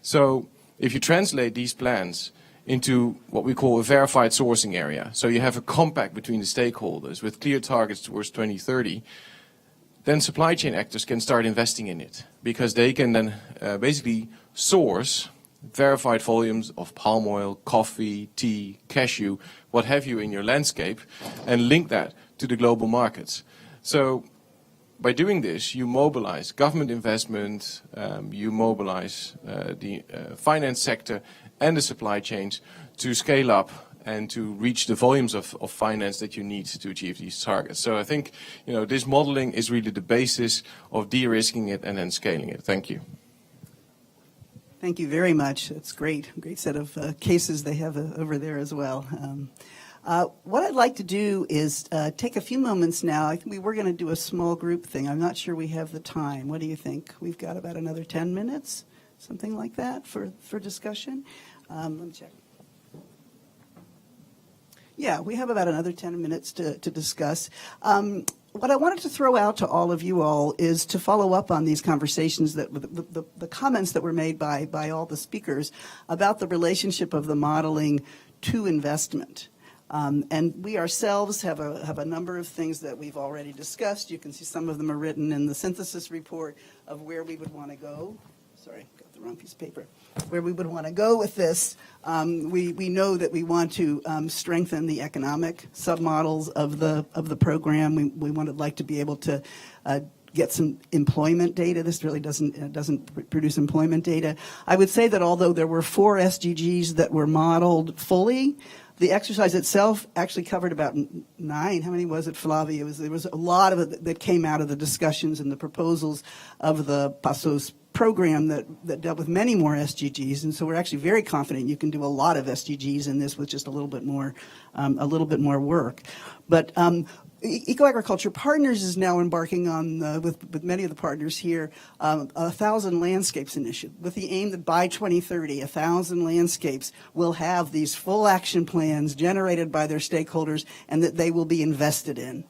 So if you translate these plans into what we call a verified sourcing area, so you have a compact between the stakeholders with clear targets towards 2030, then supply chain actors can start investing in it, because they can then basically source verified volumes of palm oil, coffee, tea, cashew, what have you in your landscape, and link that to the global markets. So by doing this, you mobilize government investment, you mobilize the finance sector and the supply chains to scale up and to reach the volumes of finance that you need to achieve these targets. So I think this modeling is really the basis of de-risking it and then scaling it. Thank you. Thank you very much. That's great. Great set of cases they have over there as well. What I'd like to do is take a few moments now. I think we were going to do a small group thing. I'm not sure we have the time. What do you think? We've got about another 10 minutes, something like that, for discussion. Let me check. Yeah, we have about another 10 minutes to discuss. What I wanted to throw out to all of you all is to follow up on these conversations, that the comments that were made by all the speakers about the relationship of the modeling to investment. And we ourselves have a number of things that we've already discussed. You can see some of them are written in the synthesis report of where we would want to go. Sorry, got the wrong piece of paper. Where we would want to go with this. We know that we want to strengthen the economic submodels of the program. We would like to be able to get some employment data. This really doesn't produce employment data. I would say that although there were 4 SDGs that were modeled fully, the exercise itself actually covered about 9. How many was it, Flavia? There was a lot of it that came out of the discussions and the proposals of the Passos program that dealt with many more SDGs, and so we're actually very confident you can do a lot of SDGs in this with just a little bit more work. But EcoAgriculture Partners is now embarking on, with many of the partners here, 1,000 landscapes initiative, with the aim that by 2030, 1,000 landscapes will have these full action plans generated by their stakeholders, and that they will be invested in.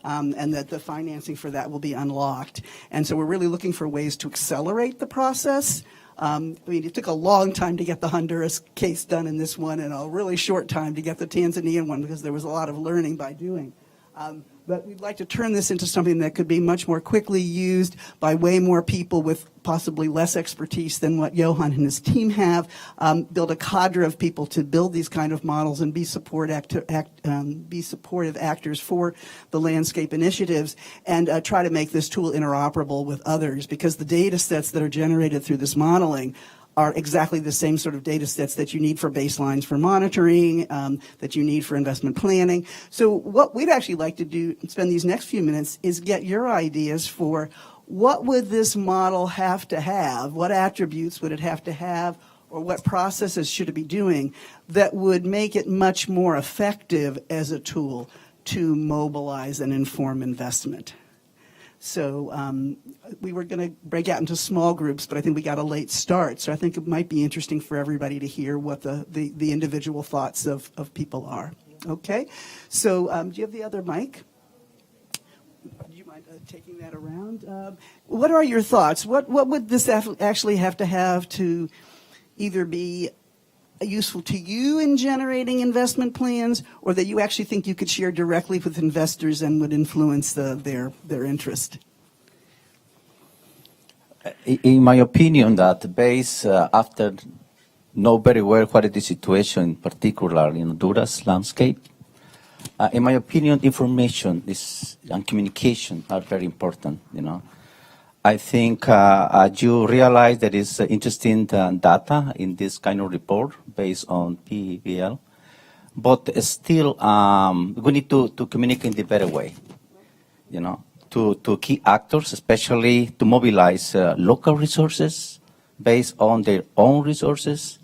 And that the financing for that will be unlocked. And so we're really looking for ways to accelerate the process. I mean, it took a long time to get the Honduras case done in this one, and a really short time to get the Tanzanian one, because there was a lot of learning by doing. But we'd like to turn this into something that could be much more quickly used by way more people with possibly less expertise than what Johan and his team have, build a cadre of people to build these kind of models and be supportive actors for the landscape initiatives, and try to make this tool interoperable with others, because the data sets that are generated through this modeling are exactly the same sort of data sets that you need for baselines for monitoring, that you need for investment planning. So what we'd actually like to do, spend these next few minutes, is get your ideas for what would this model have to have, what attributes would it have to have, or what processes should it be doing that would make it much more effective as a tool to mobilize and inform investment. So we were going to break out into small groups, but I think we got a late start. So I think it might be interesting for everybody to hear what the individual thoughts of people are. Okay? So do you have the other mic? Do you mind taking that around? What are your thoughts? What would this actually have to either be useful to you in generating investment plans, or that you actually think you could share directly with investors and would influence their interest? In my opinion, that base after know very well what is the situation, in particular in Honduras landscape. In my opinion, information and communication are very important. I think you realize there is interesting data in this kind of report based on PBL, but still we need to communicate in a better way, to key actors, especially to mobilize local resources based on their own resources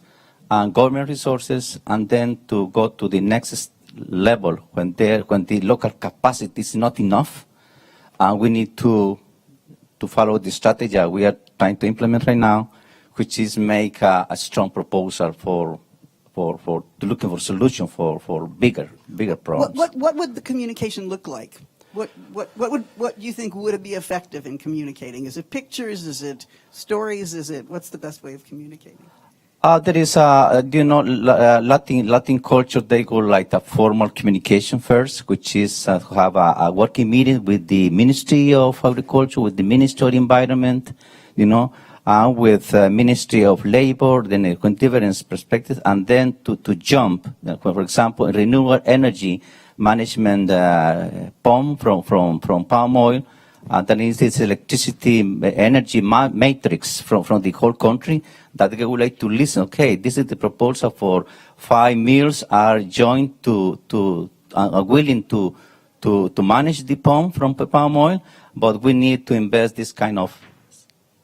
and government resources, and then to go to the next level when the local capacity is not enough, and we need to follow the strategy we are trying to implement right now, which is make a strong proposal for looking for solution for bigger problems. What would the communication look like? What do you think would be effective in communicating? Is it pictures? Is it stories? What's the best way of communicating? There is Latin culture, they go like a formal communication first, which is to have a working meeting with the Ministry of Agriculture, with the Ministry of Environment, with Ministry of Labor, then a different perspective, and then to jump, for example, renewable energy management POM from palm oil. Then is this electricity energy matrix from the whole country that they would like to listen. Okay, this is the proposal for 5 mills are joined are willing to manage the POM from palm oil, but we need to invest this kind of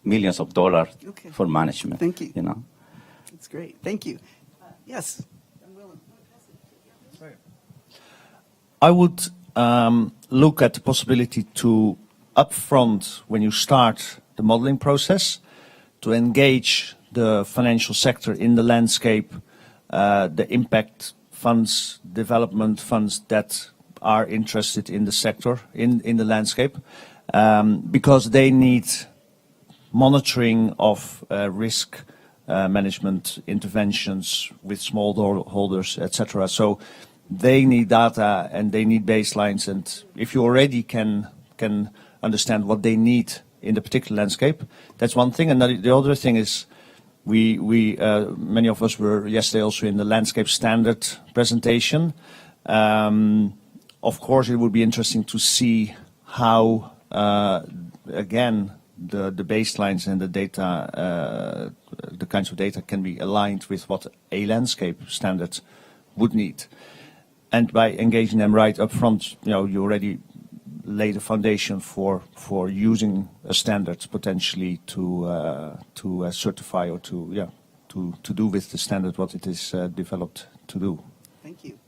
millions of dollars for management. Thank you. That's great. Thank you. Yes. I would look at the possibility to upfront, when you start the modeling process, to engage the financial sector in the landscape, the impact funds, development funds that are interested in the sector, in the landscape, because they need monitoring of risk management interventions with smallholders, etc. So they need data and they need baselines, and if you already can understand what they need in the particular landscape, that's one thing. And the other thing is, we many of us were yesterday also in the landscape standard presentation. Of course, it would be interesting to see how, again, the baselines and the data, the kinds of data can be aligned with what a landscape standard would need. And by engaging them right up front, you already lay the foundation for using a standard potentially to certify or to do with the standard what it is developed to do. Thank you.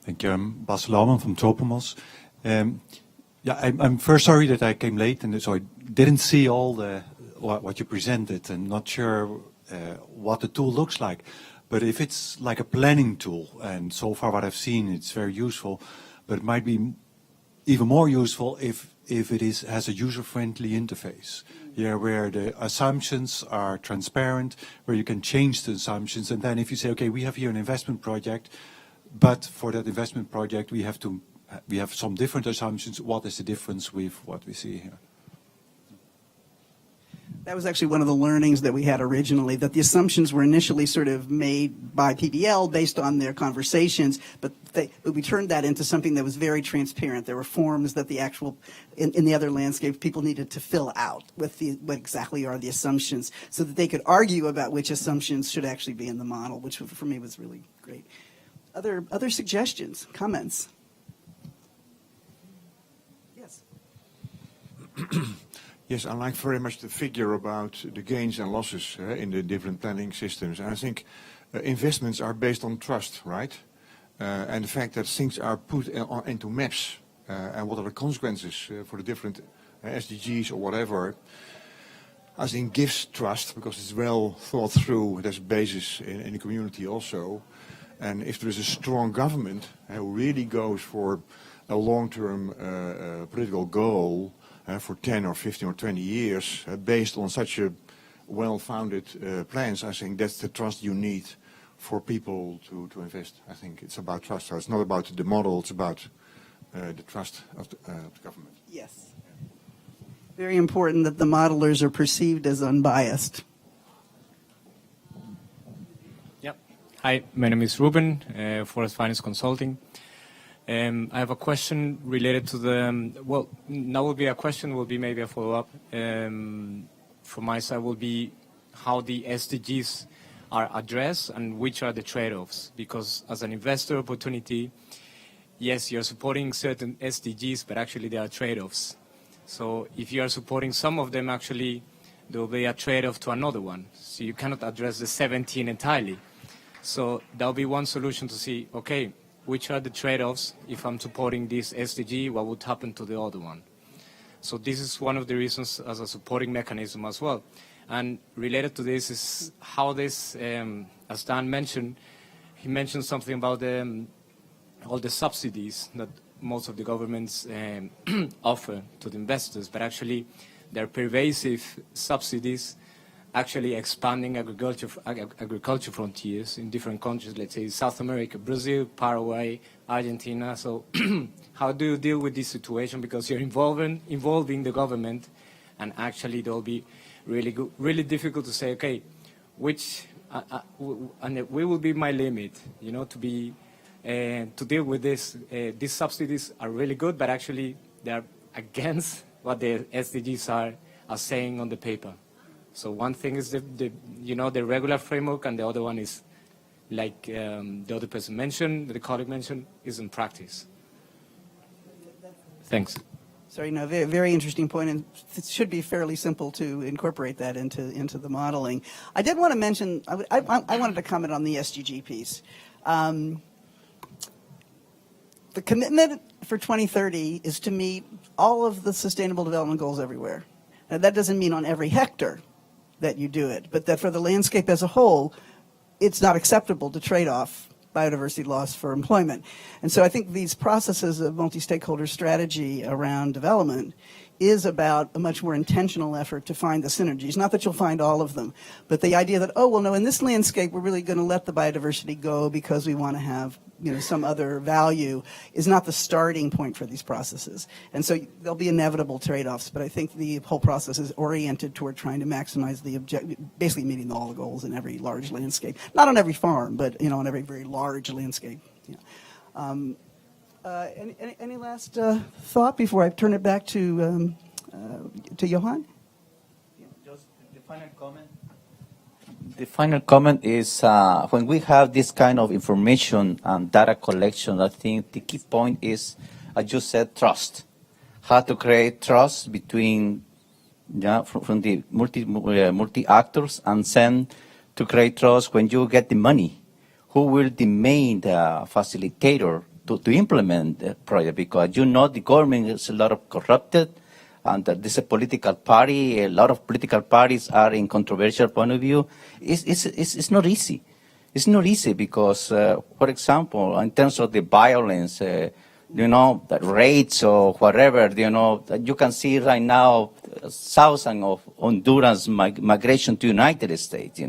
Thank you. I'm Bas Lauman from Tropomos. I'm first sorry that I came late, and so I didn't see all what you presented, and not sure what the tool looks like. But if it's like a planning tool, and so far what I've seen, it's very useful. But it might be even more useful if it has a user-friendly interface, where the assumptions are transparent, where you can change the assumptions, and then if you say, okay, we have here an investment project, but for that investment project we have some different assumptions. What is the difference with what we see here? That was actually one of the learnings that we had originally, that the assumptions were initially sort of made by PBL based on their conversations, but we turned that into something that was very transparent. There were forms that the actual, in the other landscape, people needed to fill out with what exactly are the assumptions, so that they could argue about which assumptions should actually be in the model, which for me was really great. Other suggestions, comments? Yes. Yes, I like very much the figure about the gains and losses in the different planning systems. And I think investments are based on trust, right? And the fact that things are put into maps and what are the consequences for the different SDGs or whatever, I think gives trust, because it's well thought through. There's a basis in the community also. And if there is a strong government who really goes for a long-term political goal for 10 or 15 or 20 years based on such a well-founded plans, I think that's the trust you need for people to invest. I think it's about trust. So it's not about the model, it's about the trust of the government. Yes. Very important that the modelers are perceived as unbiased. Hi, my name is Ruben, Forest Finance Consulting. I have a question related to the, now will be a question, will be maybe a follow-up. From my side will be how the SDGs are addressed and which are the trade-offs. Because as an investor opportunity, yes, you're supporting certain SDGs, but actually there are trade-offs. So if you are supporting some of them, actually there will be a trade-off to another one. So you cannot address the 17 entirely. So that will be one solution to see, okay, which are the trade-offs? If I'm supporting this SDG, what would happen to the other one? So this is one of the reasons as a supporting mechanism as well. And related to this is how this, as Dan mentioned, he mentioned something about all the subsidies that most of the governments offer to the investors, but actually they're pervasive subsidies actually expanding agriculture frontiers in different countries, let's say South America, Brazil, Paraguay, Argentina. So how do you deal with this situation? Because you're involving the government, and actually they'll be really difficult to say, okay, which, and we will be my limit, you know, to deal with this. These subsidies are really good, but actually they're against what the SDGs are saying on the paper. So one thing is the regular framework, and the other one is, like the other person mentioned, the colleague mentioned, is in practice. Thanks. Sorry, no, very, very interesting point, and it should be fairly simple to incorporate that into the modeling. I did want to mention, I wanted to comment on the SDG piece. The commitment for 2030 is to meet all of the Sustainable Development Goals everywhere. Now, that doesn't mean on every hectare that you do it, but that for the landscape as a whole, it's not acceptable to trade off biodiversity loss for employment. And so I think these processes of multi-stakeholder strategy around development is about a much more intentional effort to find the synergies. Not that you'll find all of them, but the idea that, oh, well, no, in this landscape, we're really going to let the biodiversity go because we want to have, you know, some other value is not the starting point for these processes. And so there'll be inevitable trade-offs, but I think the whole process is oriented toward trying to maximize the objective, basically meeting all the goals in every large landscape. Not on every farm, but, you know, on every very large landscape. Yeah. Any last thought before I turn it back to Johan? Just the final comment. The final comment is when we have this kind of information and data collection, I think the key point is as you said, trust. How to create trust between from the multi actors, and then to create trust when you get the money. Who will the main facilitator to implement the project? Because the government is a lot of corrupted, and this is a political party. A lot of political parties are in controversial point of view. It's not easy. It's not easy because, for example, in terms of the violence, the rates or whatever, you can see right now thousands of Hondurans migration to United States,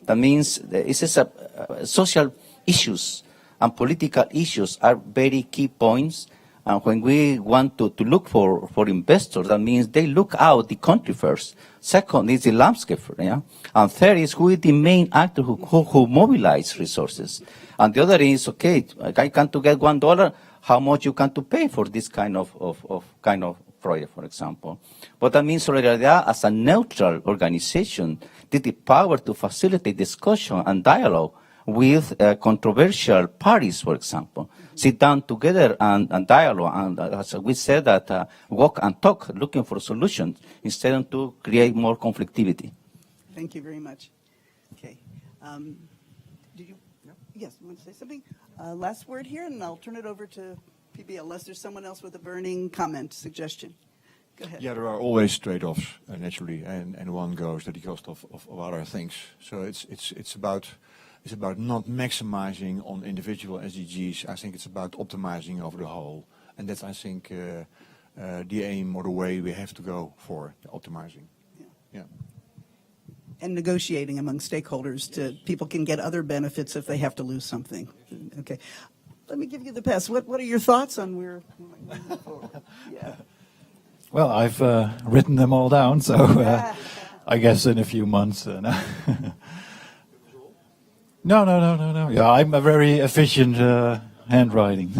That means it's just social issues and political issues are very key points. And when we want to look for investors, that means they look out the country first. Second is the landscape, And third is who is the main actor who mobilize resources. And the other is, okay, I can to get $1, how much you can to pay for this kind of project, for example. But that means Solidaridad as a neutral organization did the power to facilitate discussion and dialogue with controversial parties, for example. Sit down together and dialogue, and as we said, that walk and talk, looking for solutions instead of to create more conflictivity. Thank you very much. Okay. Did you? No. Yes, you want to say something? Last word here, and I'll turn it over to PBL, unless there's someone else with a burning comment, suggestion. Go ahead. Yeah, there are always trade-offs, naturally, and one goes at the cost of other things. So it's about not maximizing on individual SDGs. I think it's about optimizing over the whole, and that's, I think, the aim or the way we have to go for optimizing. Yeah. And negotiating among stakeholders to people can get other benefits if they have to lose something. Okay. Let me give you the pass. What are your thoughts on where we might move forward? Yeah. Well, I've written them all down, so I guess in a few months. No. No. Yeah, I'm a very efficient handwriting.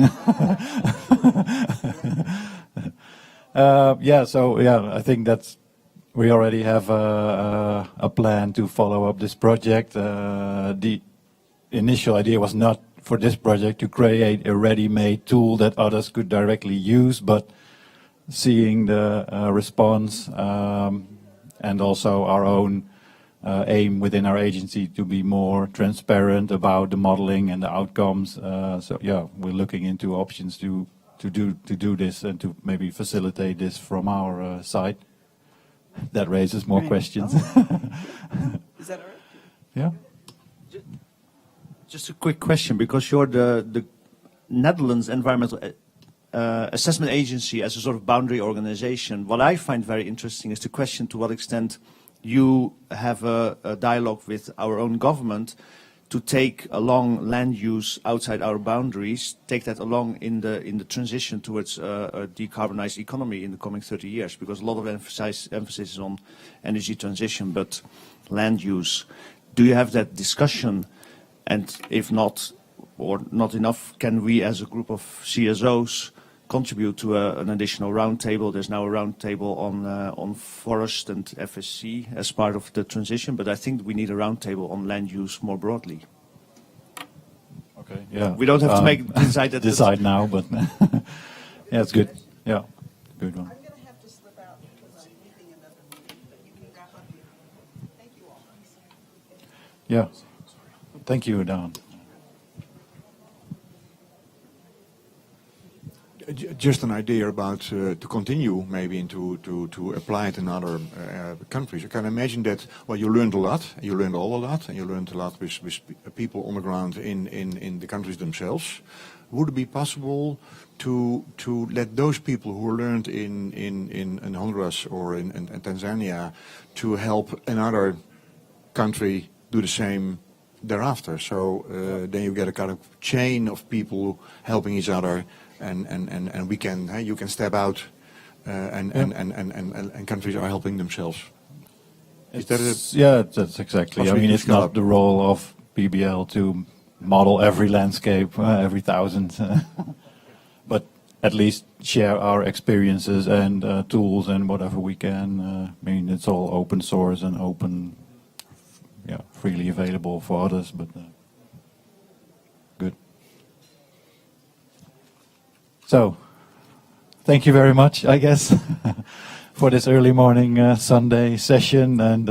I think we already have a plan to follow up this project. The initial idea was not for this project to create a ready-made tool that others could directly use, but seeing the response and also our own aim within our agency to be more transparent about the modeling and the outcomes. We're looking into options to do this and to maybe facilitate this from our side. That raises more questions. Is that all right? Yeah. Just a quick question, because you're the Netherlands Environmental Assessment Agency as a sort of boundary organization. What I find very interesting is the question to what extent you have a dialogue with our own government to take along land use outside our boundaries, take that along in the transition towards a decarbonized economy in the coming 30 years, because a lot of emphasis is on energy transition, but land use. Do you have that discussion? And if not, or not enough, can we as a group of CSOs contribute to an additional roundtable? There's now a roundtable on forest and FSC as part of the transition, but I think we need a roundtable on land use more broadly. Okay. Yeah. We don't have to decide now, but yeah, it's good. Yeah, good one. I'm going to have to slip out because I'm leaving another meeting, but you can wrap up here. Thank you all. Yeah. Thank you, Don. Just an idea about to continue maybe and to apply it in other countries. I can imagine that, well, you learned a lot, you learned all a lot, and you learned a lot with people on the ground in the countries themselves. Would it be possible to let those people who learned in Honduras or in Tanzania to help another country do the same thereafter? So then you get a kind of chain of people helping each other. And we can, you can step out, and countries are helping themselves. That's exactly. I mean, it's not the role of PBL to model every landscape, every 1,000, but at least share our experiences and tools and whatever we can. I mean, it's all open source and open, freely available for others, but good. So, thank you very much, I guess, for this early morning Sunday session, and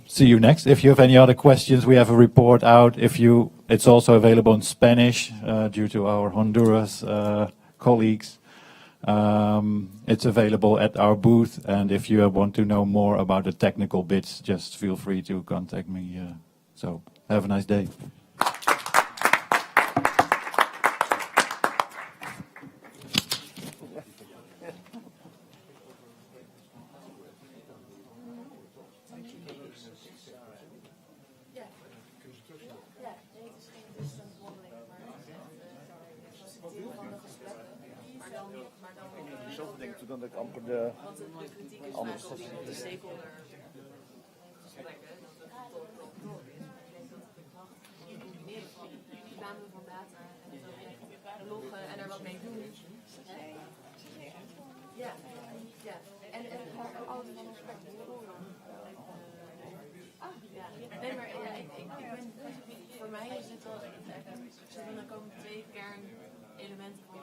see you next. If you have any other questions, we have a report out. It's also available in Spanish due to our Honduras colleagues. It's available at our booth, and if you want to know more about the technical bits, just feel free to contact me. So have a nice day. Zoveel dingen te doen dat ik amper de... Want de kritiek is vaak op iemand de stakeholder gesprekken. Verzamelen van data en het ook echt loggen en er wat mee doen. Ja, ja. En alles van ons ja. Nee, maar ja, ik ben, voor mij is het wel, dan komen 2 kernelementen van